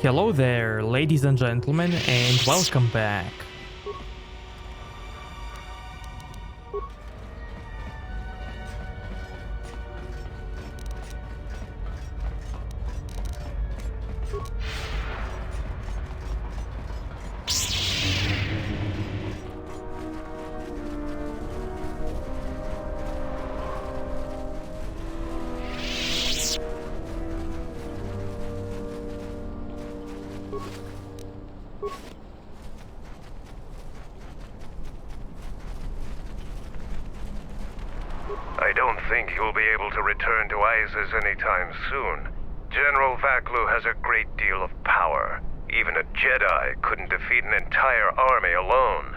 Hello there, ladies and gentlemen, and welcome back. I don't think you'll be able to return to Isis anytime soon. General Vfxone has a great deal of power. Even a Jedi couldn't defeat an entire army alone.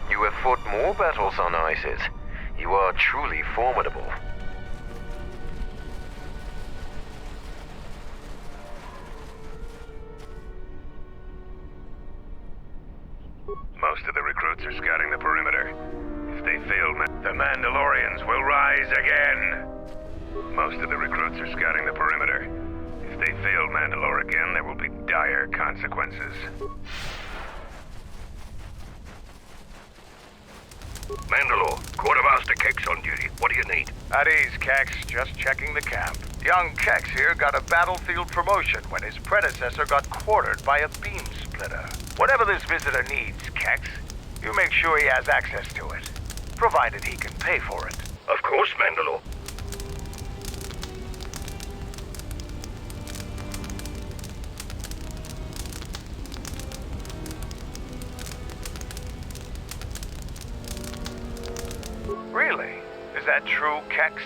You have fought more battles on Isis. You are truly formidable. Most of the recruits are scouting the perimeter. If they fail, the Mandalorians will rise again. Most of the recruits are scouting the perimeter. If they fail Mandalore again, there will be dire consequences. Mandalore, Quartermaster Kex on duty. What do you need? At ease, Kex. Just checking the camp. Young Kex here got a battlefield promotion when his predecessor got quartered by a beam splitter. Whatever this visitor needs, Kex, you make sure he has access to it, provided he can pay for it. Of course, Mandalore. Really? Is that true, Kex?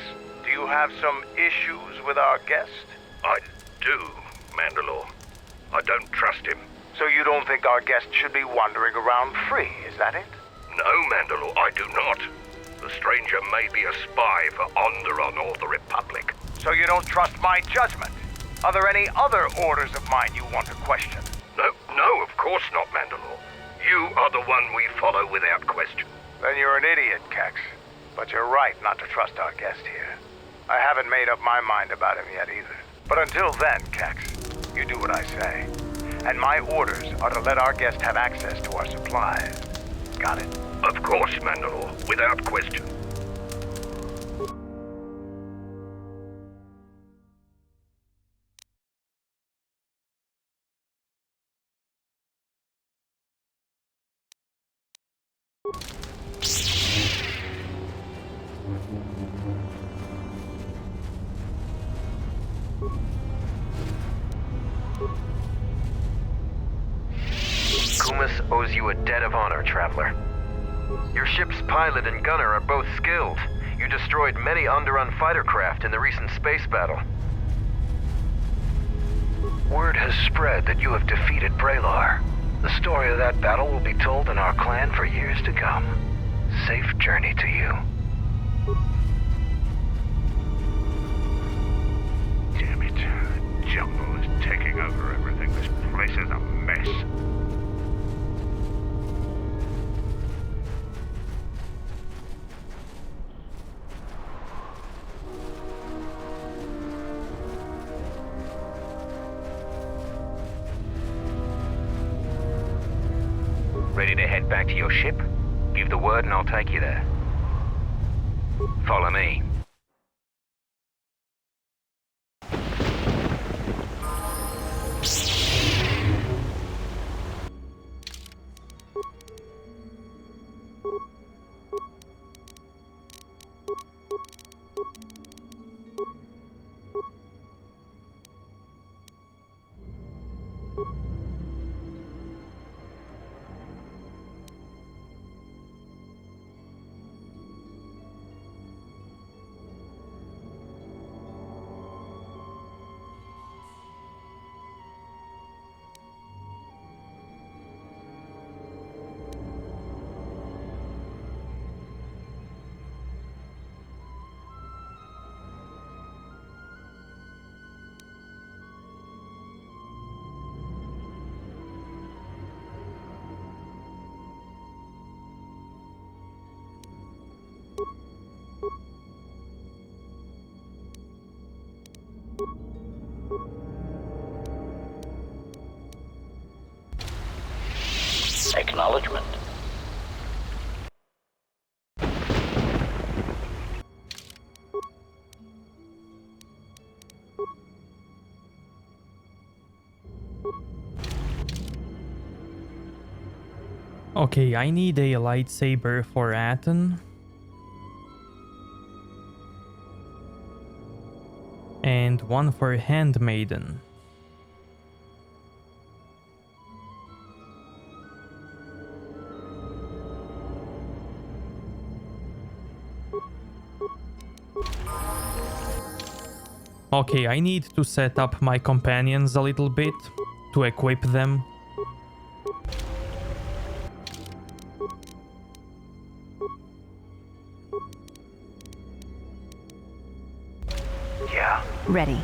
Do you have some issues with our guest? I do, Mandalore. I don't trust him. So you don't think our guest should be wandering around free, is that it? No, Mandalore, I do not. The stranger may be a spy for Onderon or the Republic. So you don't trust my judgment? Are there any other orders of mine you want to question? No, of course not, Mandalore. You are the one we follow without question. Then you're an idiot, Kex. But you're right not to trust our guest here. I haven't made up my mind about him yet either. But until then, Kex, you do what I say. And my orders are to let our guest have access to our supplies. Got it? Of course, Mandalore, without question. Kumis owes you a debt of honor, traveler. Your ship's pilot and gunner are both skilled. You destroyed many Onderon fighter craft in the recent space battle. Word has spread that you have defeated Braylor. The story of that battle will be told in our clan for years to come. Safe journey to you. Damn it. Jumbo is taking over everything. This place is a mess. Ready to head back to your ship? Give the word and I'll take you there. Follow me. acknowledgement. Okay, I need a lightsaber for Aten. And one for Handmaiden. Okay, I need to set up my companions a little bit to equip them. Yeah. Ready.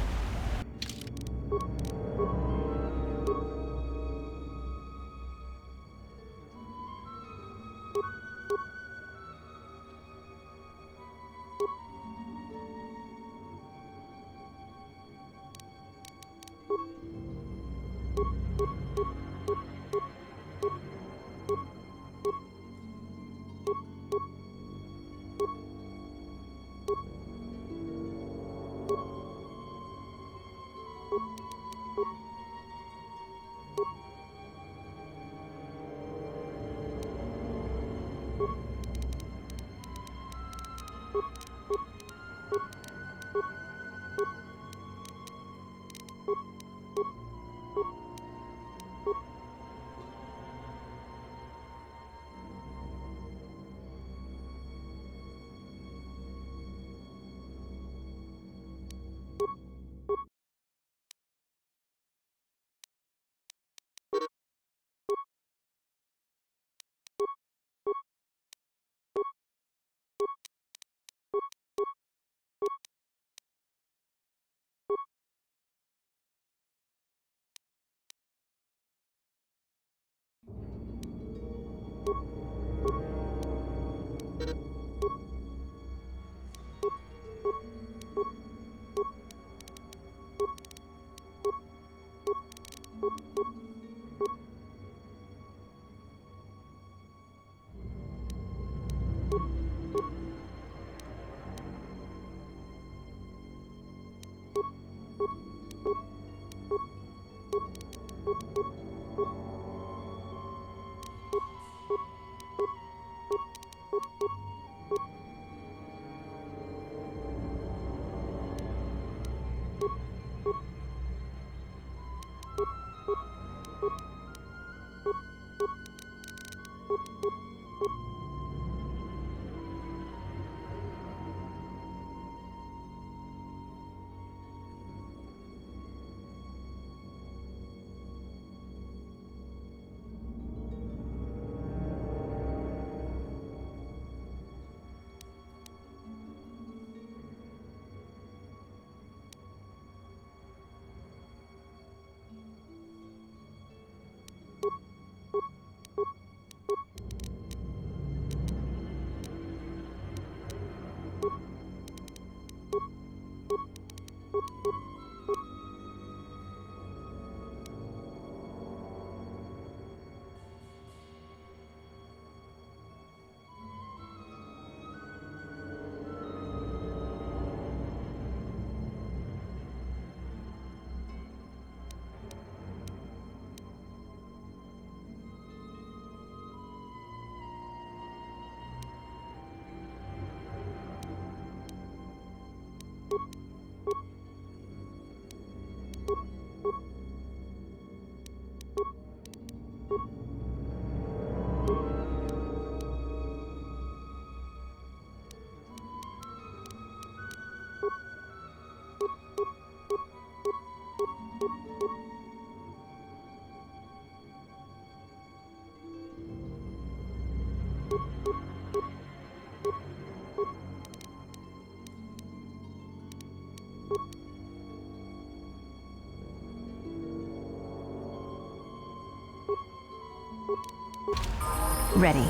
Ready.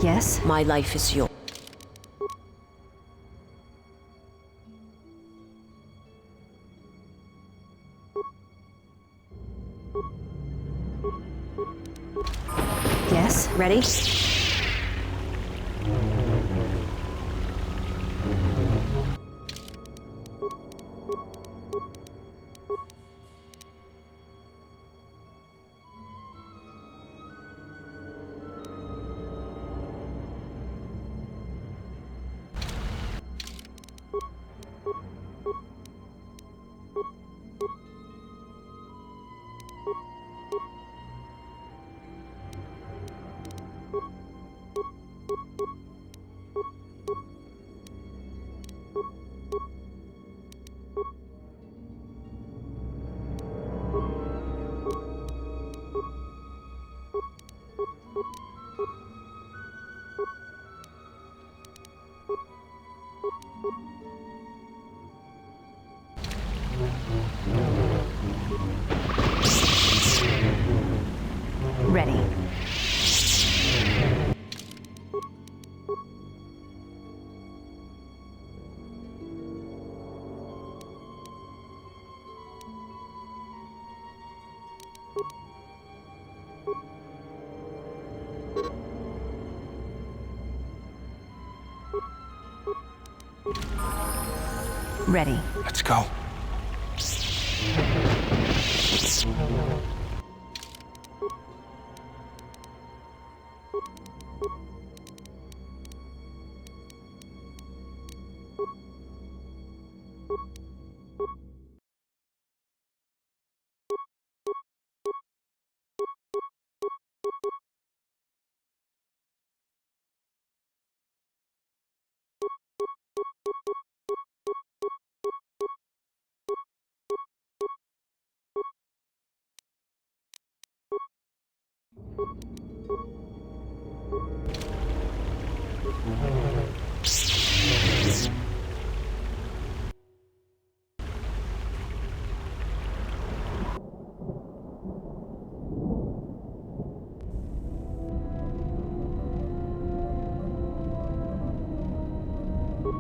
Yes? My life is yours. Yes? Ready? Ready. Ready. Let's go.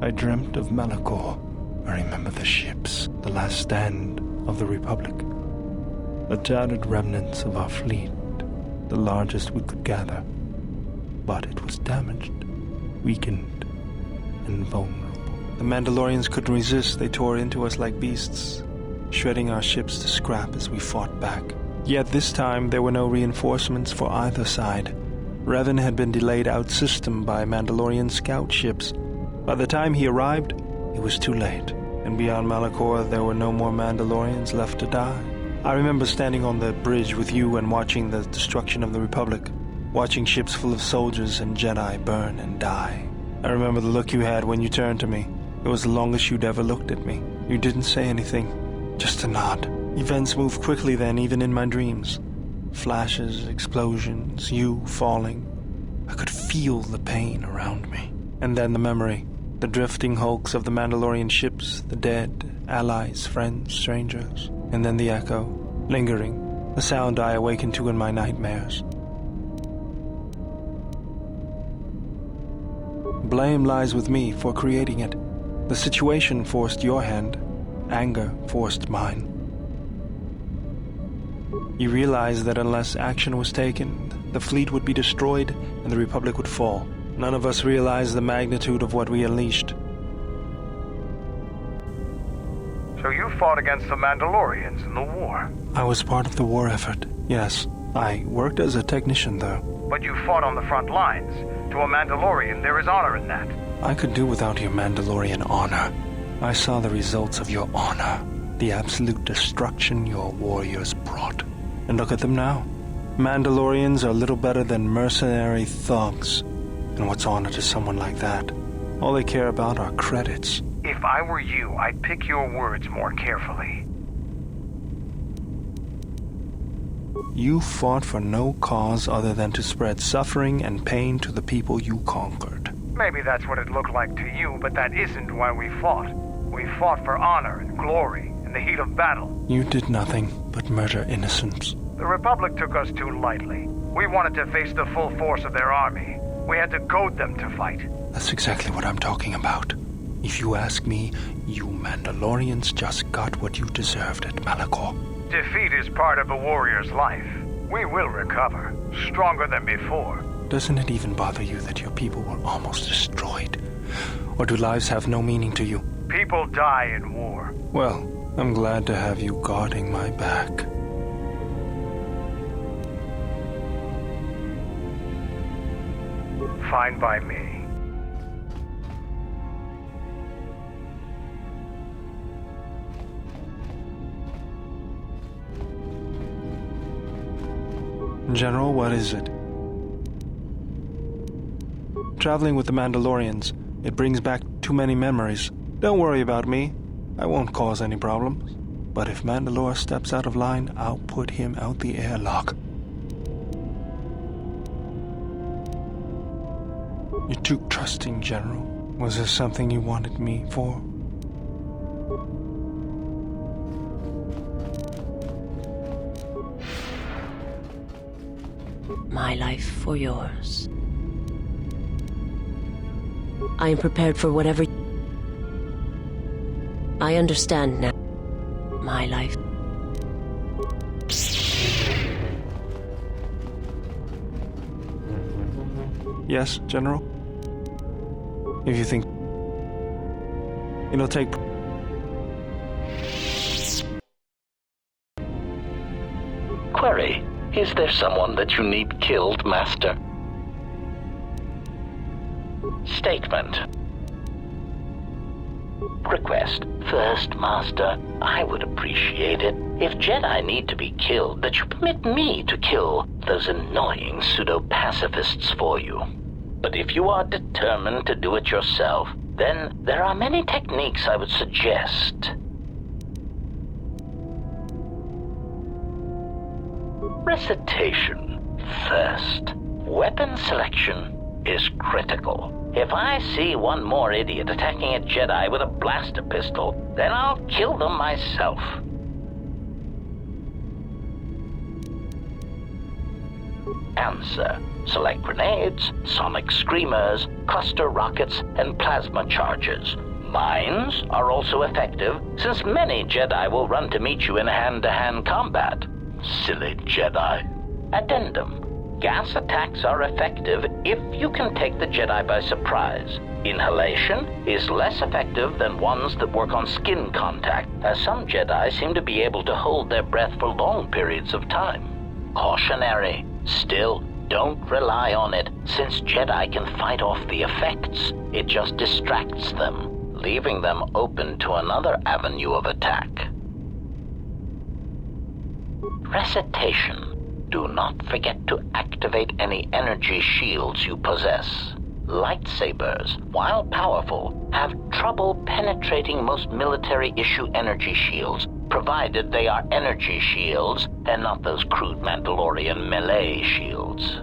I dreamt of Malachor. I remember the ships, the last stand of the Republic. The tattered remnants of our fleet, the largest we could gather. But it was damaged, weakened, and vulnerable. The Mandalorians couldn't resist. They tore into us like beasts, shredding our ships to scrap as we fought back. Yet this time there were no reinforcements for either side. Revan had been delayed out-system by Mandalorian scout ships. By the time he arrived, it was too late, and beyond Malachor there were no more Mandalorians left to die. I remember standing on the bridge with you and watching the destruction of the Republic, watching ships full of soldiers and Jedi burn and die. I remember the look you had when you turned to me. It was the longest you'd ever looked at me. You didn't say anything. Just a nod. Events move quickly then, even in my dreams. Flashes, explosions, you falling. I could feel the pain around me. And then the memory. The drifting hulks of the Mandalorian ships, the dead, allies, friends, strangers. And then the echo, lingering, the sound I awaken to in my nightmares. Blame lies with me for creating it. The situation forced your hand. Anger forced mine. You realized that unless action was taken, the fleet would be destroyed and the Republic would fall. None of us realized the magnitude of what we unleashed. So you fought against the Mandalorians in the war? I was part of the war effort, yes. I worked as a technician, though. But you fought on the front lines. To a Mandalorian, there is honor in that. I could do without your Mandalorian honor. I saw the results of your honor, the absolute destruction your warriors brought. And look at them now. Mandalorians are little better than mercenary thugs. And what's honor to someone like that? All they care about are credits. If I were you, I'd pick your words more carefully. You fought for no cause other than to spread suffering and pain to the people you conquered. Maybe that's what it looked like to you, but that isn't why we fought. We fought for honor and glory in the heat of battle. You did nothing but murder innocents. The Republic took us too lightly. We wanted to face the full force of their army. We had to goad them to fight. That's exactly what I'm talking about. If you ask me, you Mandalorians just got what you deserved at Malachor. Defeat is part of a warrior's life. We will recover, stronger than before. Doesn't it even bother you that your people were almost destroyed? Or do lives have no meaning to you? People die in war. Well, I'm glad to have you guarding my back. Fine by me. General, what is it? Traveling with the Mandalorians, it brings back too many memories. Don't worry about me. I won't cause any problems. But if Mandalore steps out of line, I'll put him out the airlock. You're too trusting, General. Was there something you wanted me for? My life for yours. I am prepared for whatever... I understand now. My life. Yes, General? If you think it'll take... Query. Is there someone that you need killed, Master? Statement. Request. First, Master, I would appreciate it if Jedi need to be killed, that you permit me to kill those annoying pseudo-pacifists for you. But if you are determined to do it yourself, then there are many techniques I would suggest. Recitation. First, weapon selection is critical. If I see one more idiot attacking a Jedi with a blaster pistol, then I'll kill them myself. Answer. Select grenades, sonic screamers, cluster rockets, and plasma charges. Mines are also effective, since many Jedi will run to meet you in hand-to-hand combat. Silly Jedi. Addendum. Gas attacks are effective if you can take the Jedi by surprise. Inhalation is less effective than ones that work on skin contact, as some Jedi seem to be able to hold their breath for long periods of time. Cautionary. Still, don't rely on it, since Jedi can fight off the effects. It just distracts them, leaving them open to another avenue of attack. Recitation. Do not forget to activate any energy shields you possess. Lightsabers, while powerful, have trouble penetrating most military-issue energy shields provided they are energy shields and not those crude Mandalorian melee shields.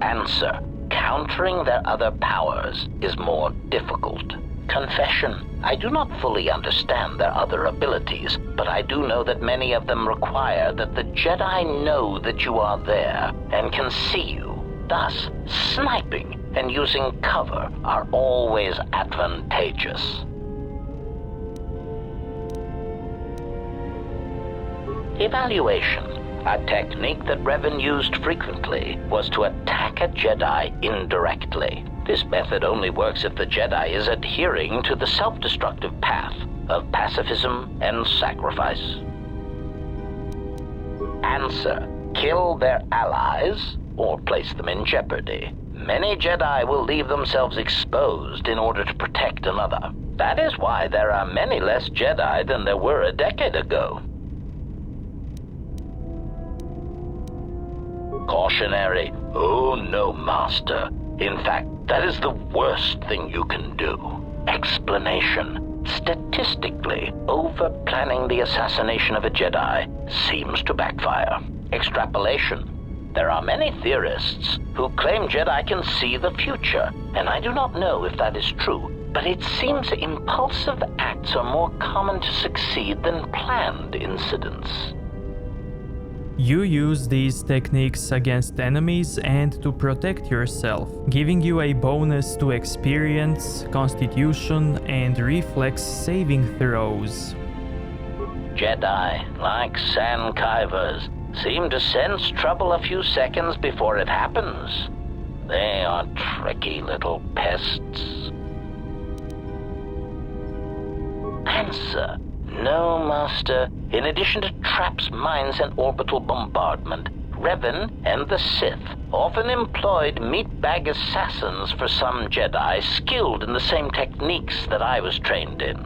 Answer: countering their other powers is more difficult. Confession: I do not fully understand their other abilities, but I do know that many of them require that the Jedi know that you are there and can see you. Thus, sniping and using cover are always advantageous. Evaluation. A technique that Revan used frequently was to attack a Jedi indirectly. This method only works if the Jedi is adhering to the self-destructive path of pacifism and sacrifice. Answer: kill their allies or place them in jeopardy. Many Jedi will leave themselves exposed in order to protect another. That is why there are many less Jedi than there were a decade ago. Cautionary: oh no, Master. In fact, that is the worst thing you can do. Explanation: statistically, over-planning the assassination of a Jedi seems to backfire. Extrapolation: there are many theorists who claim Jedi can see the future, and I do not know if that is true, but it seems impulsive acts are more common to succeed than planned incidents. You use these techniques against enemies and to protect yourself, giving you a bonus to experience, constitution, and reflex saving throws. Jedi, like sandkivers, seem to sense trouble a few seconds before it happens. They are tricky little pests. Answer: no, Master. In addition to traps, mines, and orbital bombardment, Revan and the Sith often employed meatbag assassins for some Jedi skilled in the same techniques that I was trained in.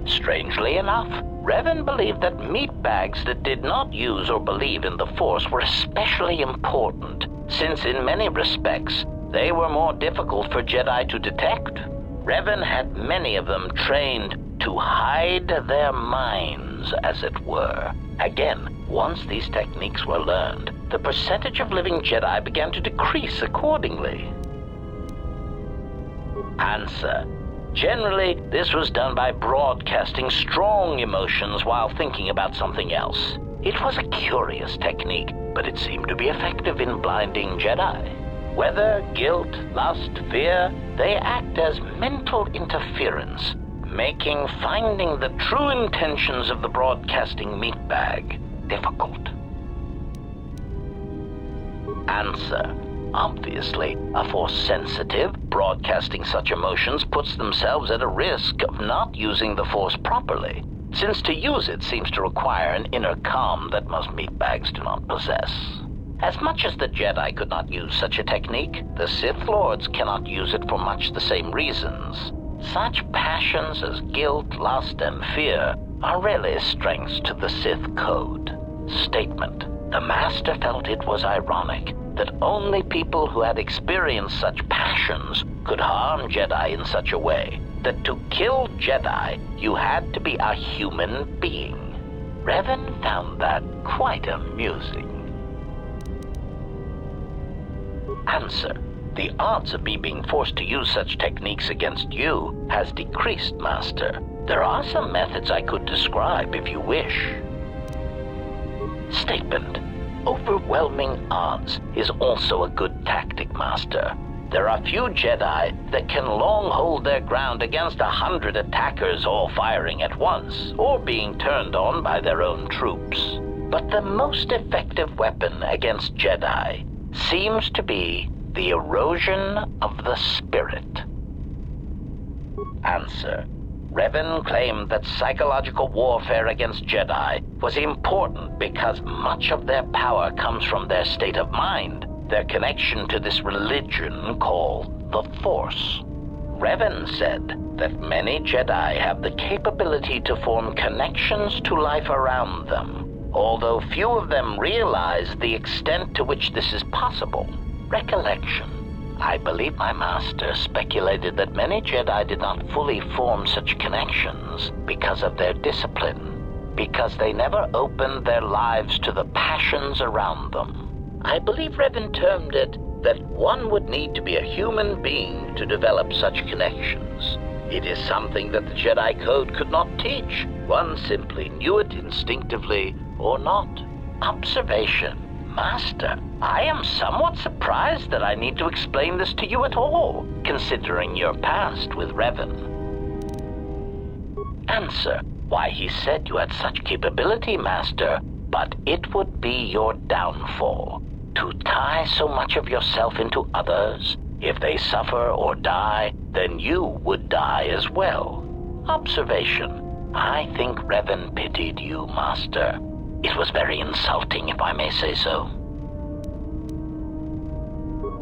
Strangely enough, Revan believed that meatbags that did not use or believe in the Force were especially important, since in many respects, they were more difficult for Jedi to detect. Revan had many of them trained to hide their minds, as it were. Again, once these techniques were learned, the percentage of living Jedi began to decrease accordingly. Answer: generally, this was done by broadcasting strong emotions while thinking about something else. It was a curious technique, but it seemed to be effective in blinding Jedi. Whether guilt, lust, fear, they act as mental interference, making finding the true intentions of the broadcasting meatbag difficult. Answer: obviously, a Force-sensitive broadcasting such emotions puts themselves at a risk of not using the Force properly, since to use it seems to require an inner calm that most meatbags do not possess. As much as the Jedi could not use such a technique, the Sith Lords cannot use it for much the same reasons. Such passions as guilt, lust, and fear are really strengths to the Sith code. Statement: the Master felt it was ironic that only people who had experienced such passions could harm Jedi in such a way that to kill Jedi, you had to be a human being. Revan found that quite amusing. Answer: the odds of me being forced to use such techniques against you has decreased, Master. There are some methods I could describe if you wish. Statement: overwhelming odds is also a good tactic, Master. There are few Jedi that can long hold their ground against 100 attackers all firing at once, or being turned on by their own troops. But the most effective weapon against Jedi seems to be the erosion of the spirit. Answer: Revan claimed that psychological warfare against Jedi was important because much of their power comes from their state of mind, their connection to this religion called the Force. Revan said that many Jedi have the capability to form connections to life around them, although few of them realize the extent to which this is possible. Recollection: I believe my master speculated that many Jedi did not fully form such connections because of their discipline, because they never opened their lives to the passions around them. I believe Revan termed it that one would need to be a human being to develop such connections. It is something that the Jedi Code could not teach. One simply knew it instinctively or not. Observation. Master, I am somewhat surprised that I need to explain this to you at all, considering your past with Revan. Answer. Why, he said you had such capability, Master, but it would be your downfall. To tie so much of yourself into others, if they suffer or die, then you would die as well. Observation. I think Revan pitied you, Master. It was very insulting, if I may say so.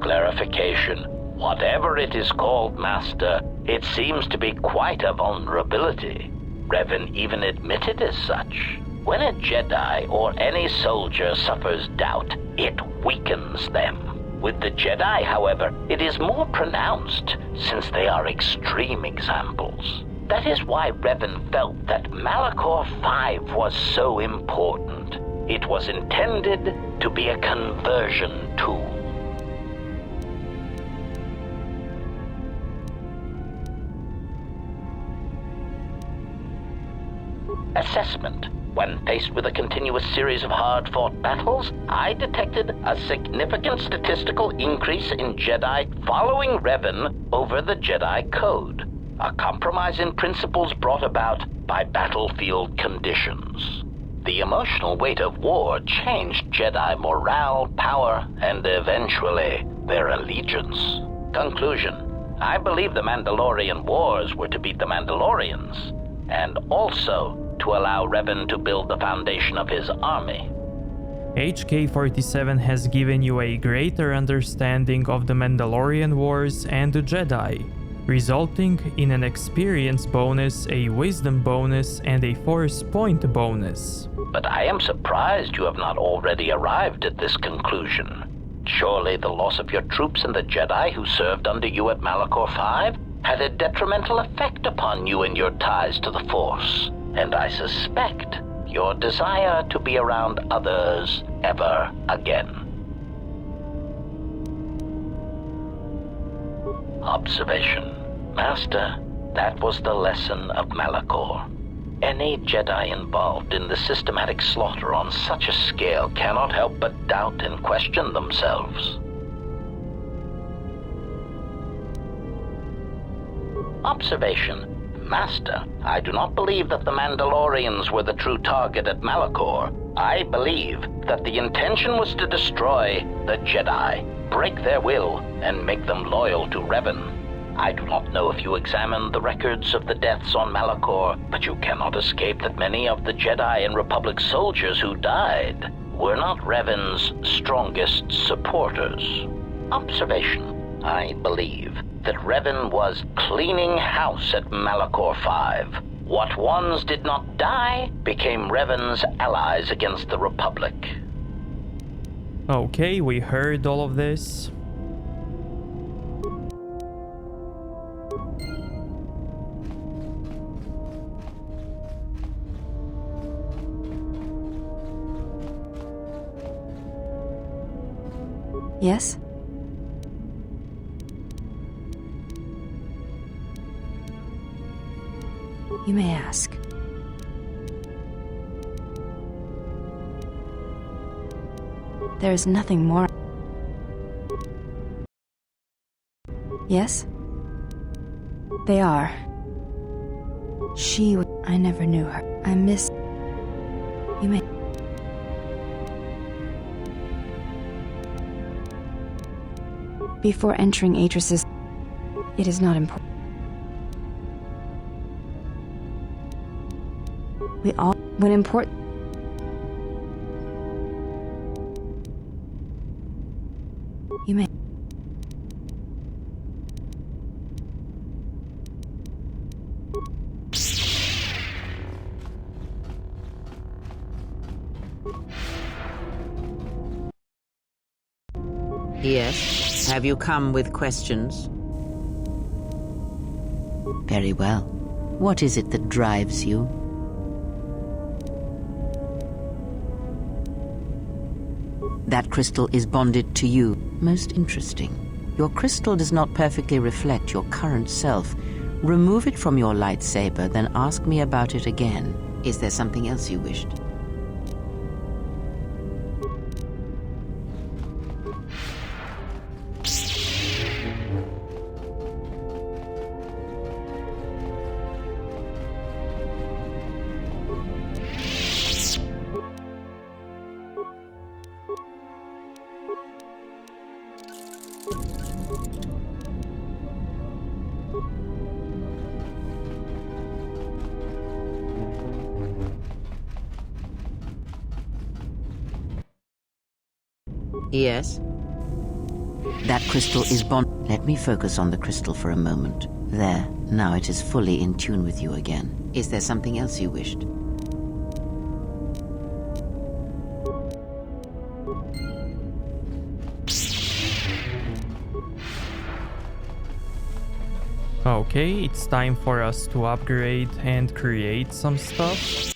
Clarification. Whatever it is called, Master, it seems to be quite a vulnerability. Revan even admitted as such. When a Jedi or any soldier suffers doubt, it weakens them. With the Jedi, however, it is more pronounced, since they are extreme examples. That is why Revan felt that Malachor 5 was so important. It was intended to be a conversion tool. Assessment. When faced with a continuous series of hard-fought battles, I detected a significant statistical increase in Jedi following Revan over the Jedi Code, a compromise in principles brought about by battlefield conditions. The emotional weight of war changed Jedi morale, power, and eventually their allegiance. Conclusion. I believe the Mandalorian Wars were to beat the Mandalorians, and also to allow Revan to build the foundation of his army. HK-47 has given you a greater understanding of the Mandalorian Wars and the Jedi, resulting in an experience bonus, a wisdom bonus, and a force point bonus. But I am surprised you have not already arrived at this conclusion. Surely the loss of your troops and the Jedi who served under you at Malachor 5 had a detrimental effect upon you and your ties to the Force. And I suspect your desire to be around others ever again. Observation. Master, that was the lesson of Malachor. Any Jedi involved in the systematic slaughter on such a scale cannot help but doubt and question themselves. Observation. Master, I do not believe that the Mandalorians were the true target at Malachor. I believe that the intention was to destroy the Jedi, break their will, and make them loyal to Revan. I do not know if you examined the records of the deaths on Malachor, but you cannot escape that many of the Jedi and Republic soldiers who died were not Revan's strongest supporters. Observation. I believe that Revan was cleaning house at Malachor 5. What ones did not die became Revan's allies against the Republic. Okay, we heard all of this. Yes? You may ask. There is nothing more. Yes? They are. I never knew her. I miss... You may... Before entering Atris's... It is not important. We all... When important... You may... Yes. Have you come with questions? Very well. What is it that drives you? That crystal is bonded to you. Most interesting. Your crystal does not perfectly reflect your current self. Remove it from your lightsaber, then ask me about it again. Is there something else you wished? Yes? That crystal is bond. Let me focus on the crystal for a moment. There, now it is fully in tune with you again. Is there something else you wished? Okay, it's time for us to upgrade and create some stuff.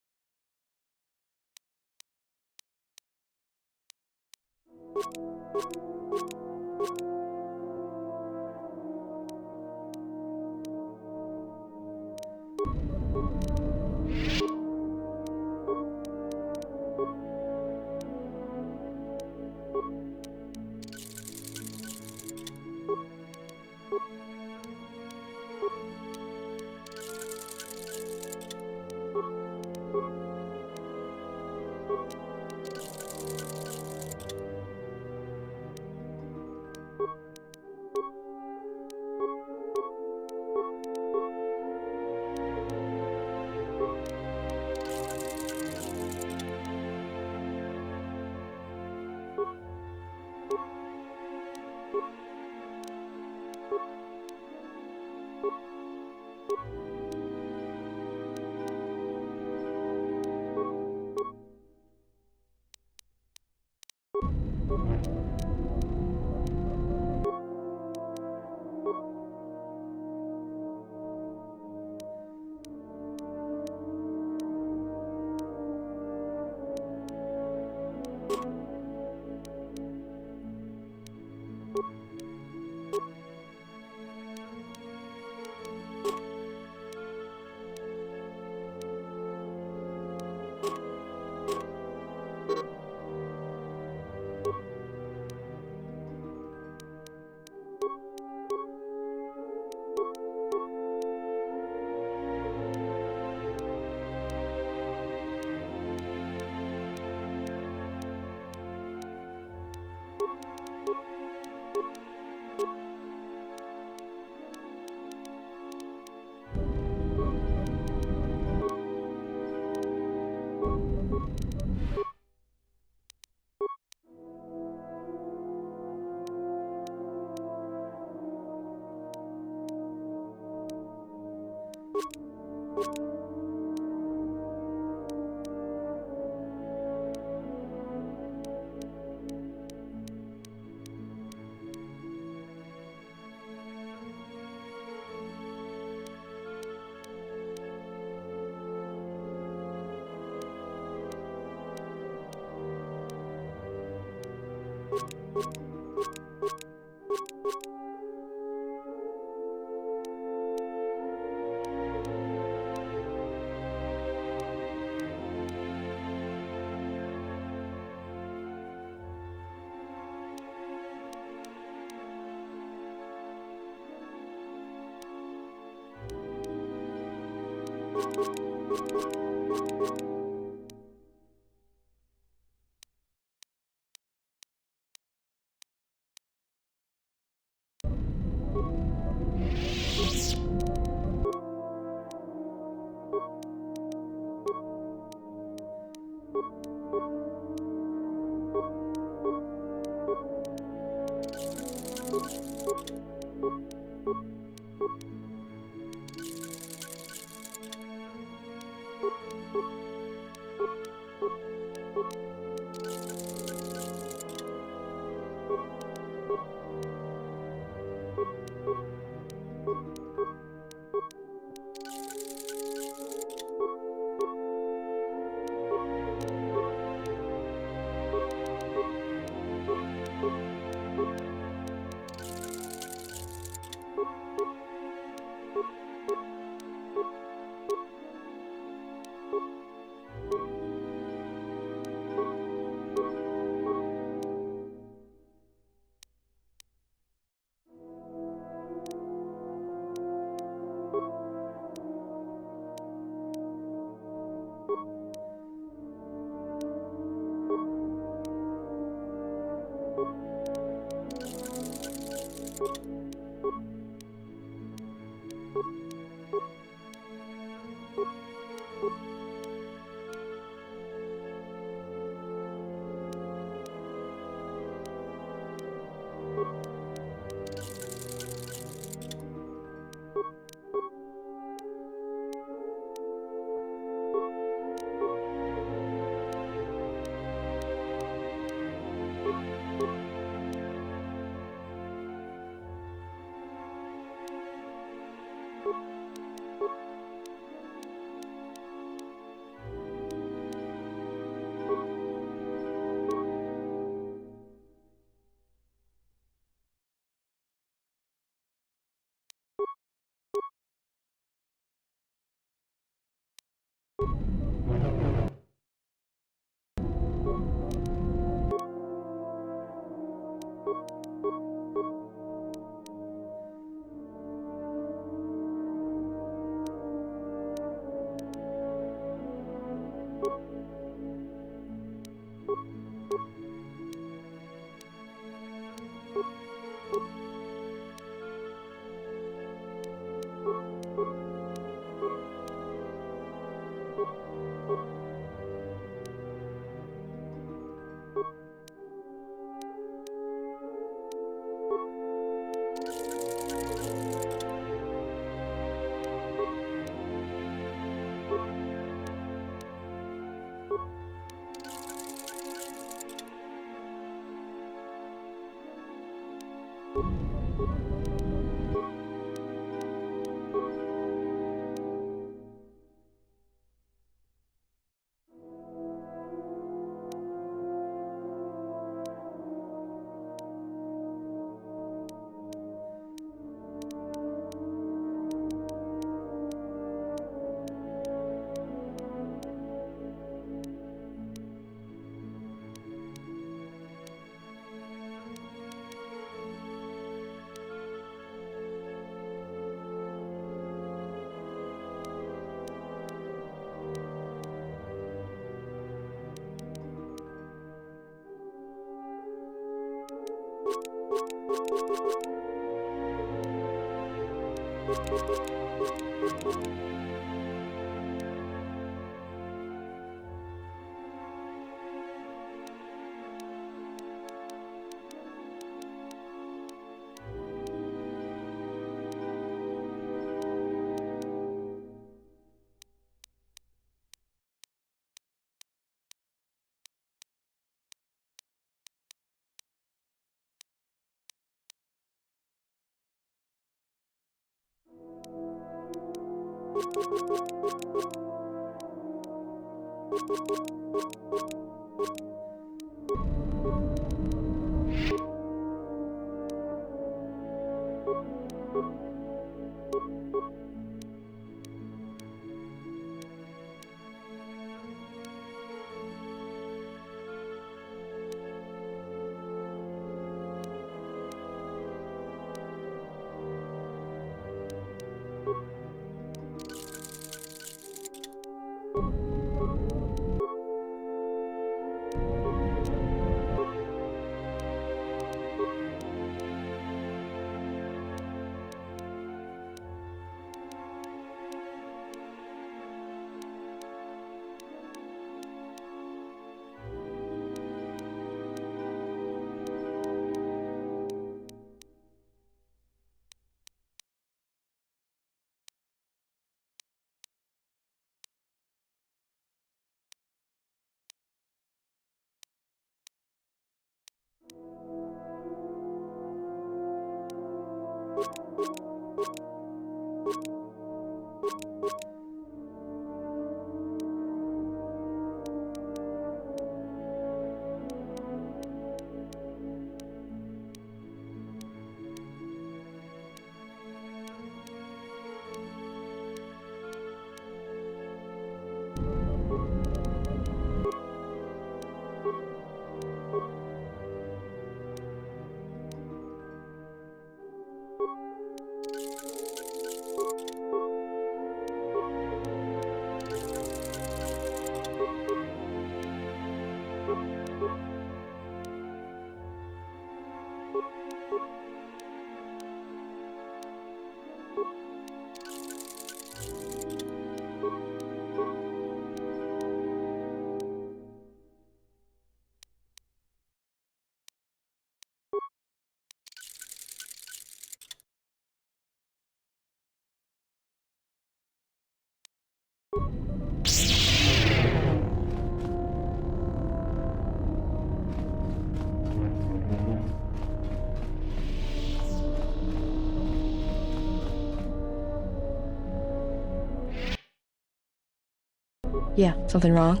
Yeah, something wrong?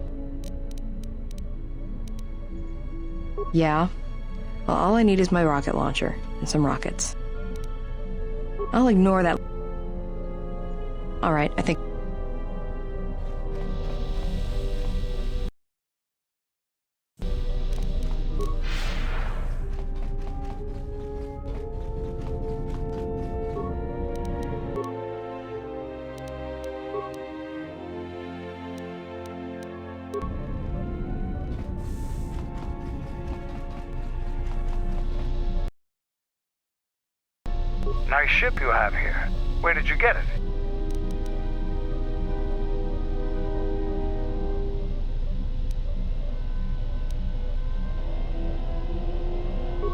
Yeah. Well, all I need is my rocket launcher and some rockets. I'll ignore that. Alright, I think... Nice ship you have here. Where did you get it?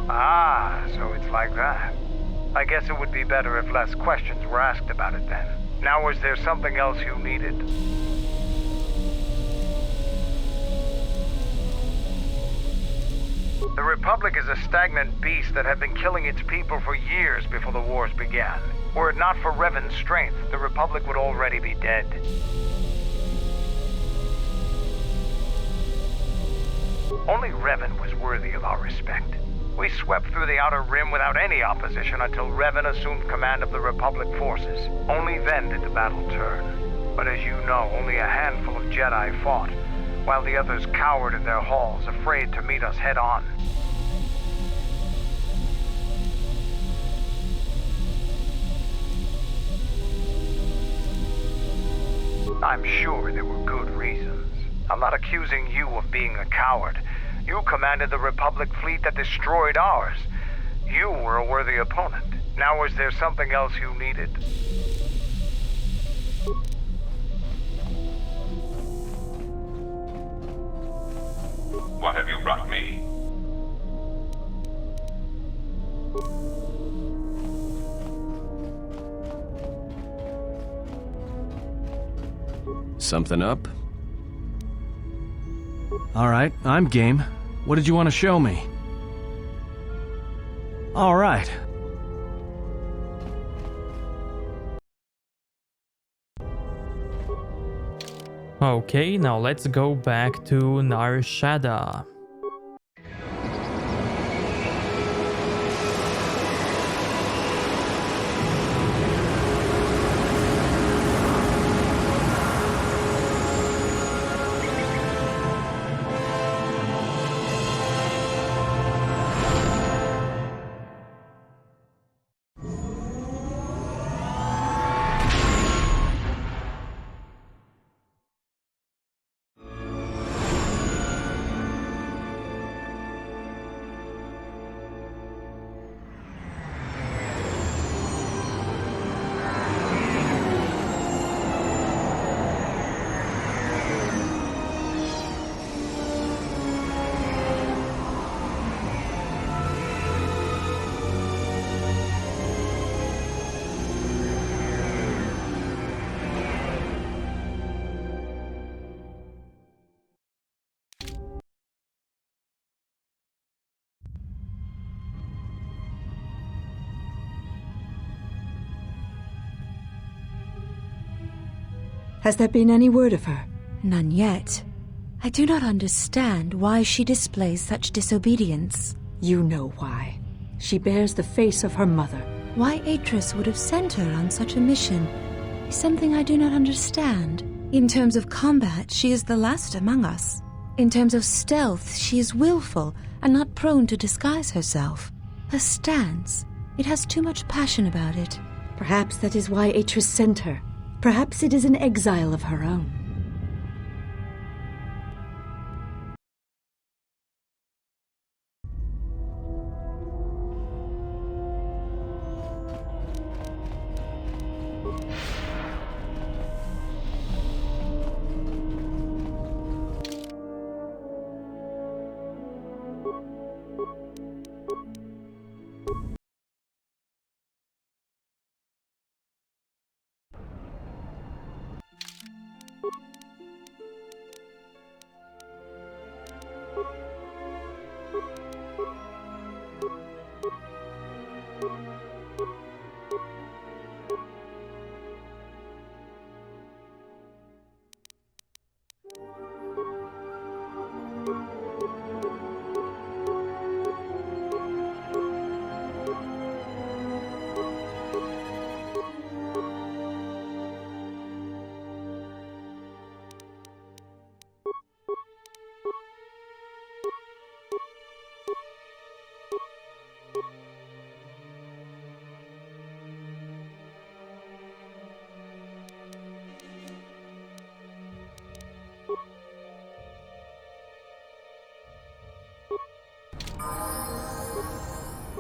Ah, so it's like that. I guess it would be better if less questions were asked about it then. Now, was there something else you needed? The Republic is a stagnant beast that had been killing its people for years before the wars began. Were it not for Revan's strength, the Republic would already be dead. Only Revan was worthy of our respect. We swept through the Outer Rim without any opposition until Revan assumed command of the Republic forces. Only then did the battle turn. But as you know, only a handful of Jedi fought, while the others cowered in their halls, afraid to meet us head-on. I'm sure there were good reasons. I'm not accusing you of being a coward. You commanded the Republic fleet that destroyed ours. You were a worthy opponent. Now, was there something else you needed? What have you brought me? Something up? All right, I'm game. What did you want to show me? All right. Okay, now let's go back to Nar Shaddaa. Has there been any word of her? None yet. I do not understand why she displays such disobedience. You know why. She bears the face of her mother. Why Atris would have sent her on such a mission is something I do not understand. In terms of combat, she is the last among us. In terms of stealth, she is willful and not prone to disguise herself. Her stance, it has too much passion about it. Perhaps that is why Atris sent her. Perhaps it is an exile of her own.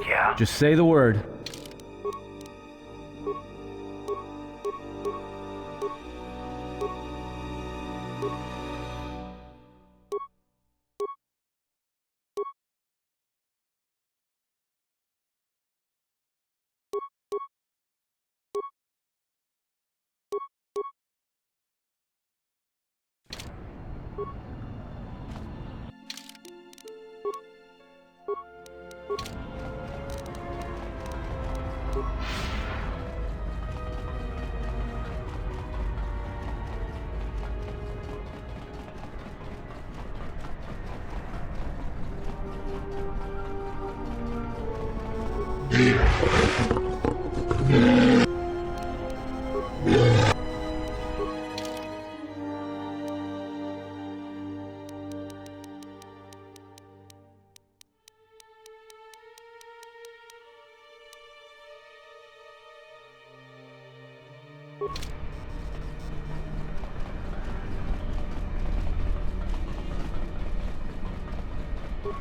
Yeah? Just say the word.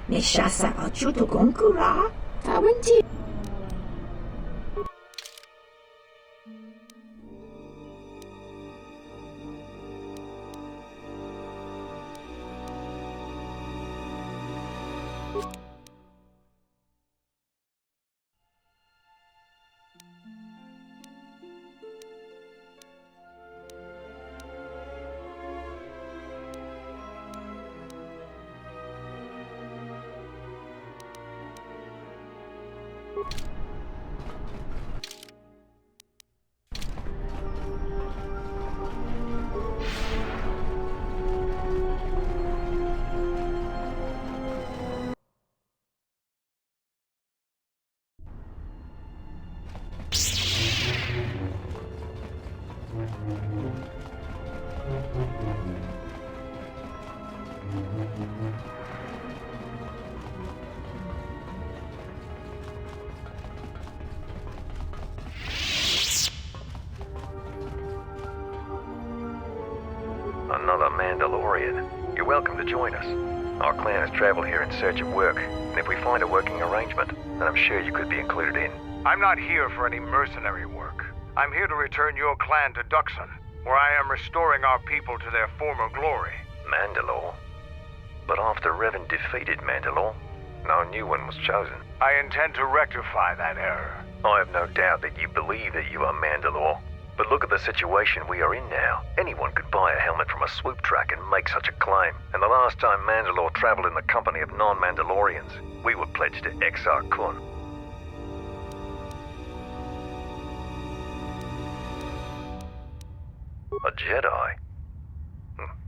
Nishasa achuto gonkura? Tawenti. Another Mandalorian. You're welcome to join us. Our clan has traveled here in search of work, and if we find a working arrangement, then I'm sure you could be included in. I'm not here for any mercenary work. I'm here to return your clan to Duxon, where I am restoring our people to their former glory. Mandalore? But after Revan defeated Mandalore, no new one was chosen. I intend to rectify that error. I have no doubt that you believe that you are Mandalore. But look at the situation we are in now. Anyone could buy a helmet from a swoop track and make such a claim. And the last time Mandalore traveled in the company of non-Mandalorians, we were pledged to Exar Kun. A Jedi?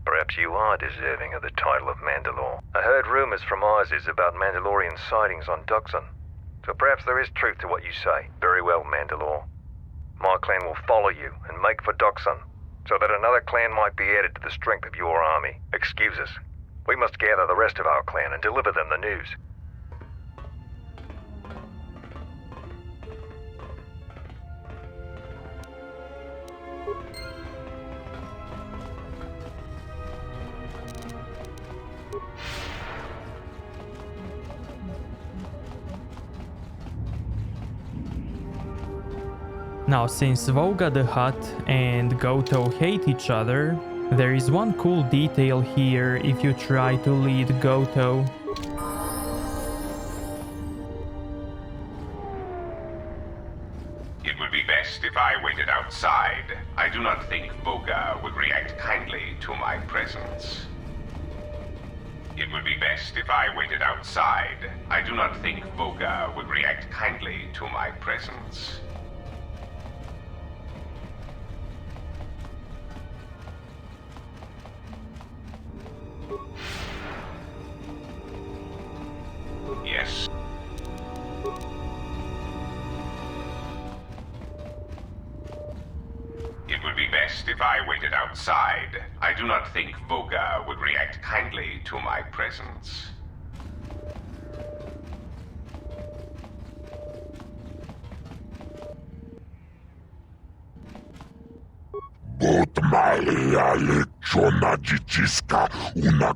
Perhaps you are deserving of the title of Mandalore. I heard rumors from Isis about Mandalorian sightings on Duxon. So perhaps there is truth to what you say. Very well, Mandalore. My clan will follow you and make for Duxon, so that another clan might be added to the strength of your army. Excuse us. We must gather the rest of our clan and deliver them the news. Now, since Voga the Hutt and Goto hate each other, there is one cool detail here if you try to lead Goto. It would be best if I waited outside. I do not think Voga would react kindly to my presence. It would be best if I waited outside. I do not think Voga would react kindly to my presence. Yes. It would be best if I waited outside. I do not think Voga would react kindly to my presence. Bot Malia leciona dziciska una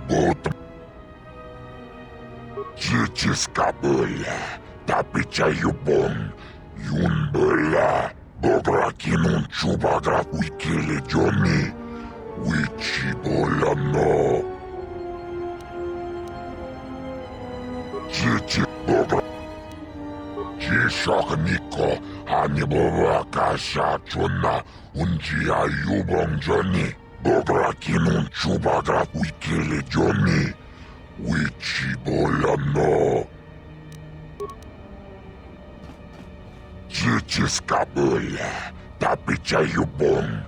Bot dziciska băla, tapica iubon, iun băla, bograkinun ciubagra uikele Johnny, uici bola no. Dzieci bogra, dzisochniko, ani boba kasha chona, unjia iubon Johnny. Bograkinun ciubagra uikele Johnny, uici bola no. Dziciska băla, tapica iubon,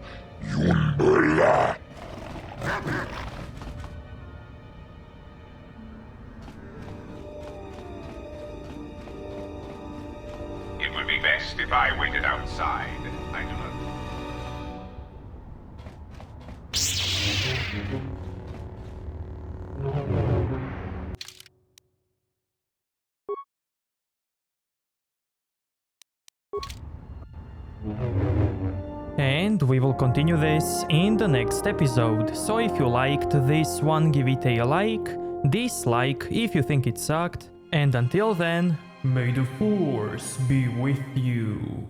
iun băla. It would be best if I waited outside. I do not... And we will continue this in the next episode, so if you liked this one, give it a like, dislike if you think it sucked, and until then, may the Force be with you.